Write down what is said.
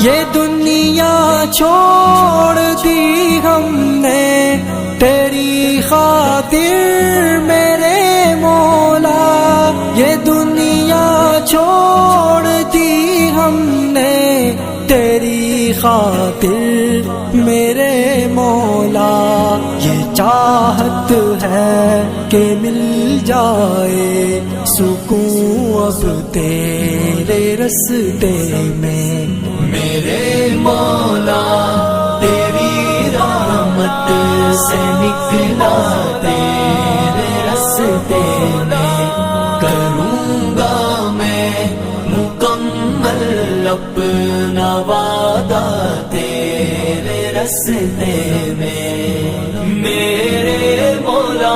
ये दुनिया छोड़ दी हमने तेरी खातिर मेरे मौला। ये दुनिया छोड़ दी हमने तेरी खातिर मेरे मौला। ये चाहत है कि मिल जाए सुकून अब तेरे रस्ते में मेरे मौला। तेरी रहमत से निकला तेरे रस्ते में, करूँगा मैं मुकम्मल अपना वादा तेरे रस्ते में मेरे मौला।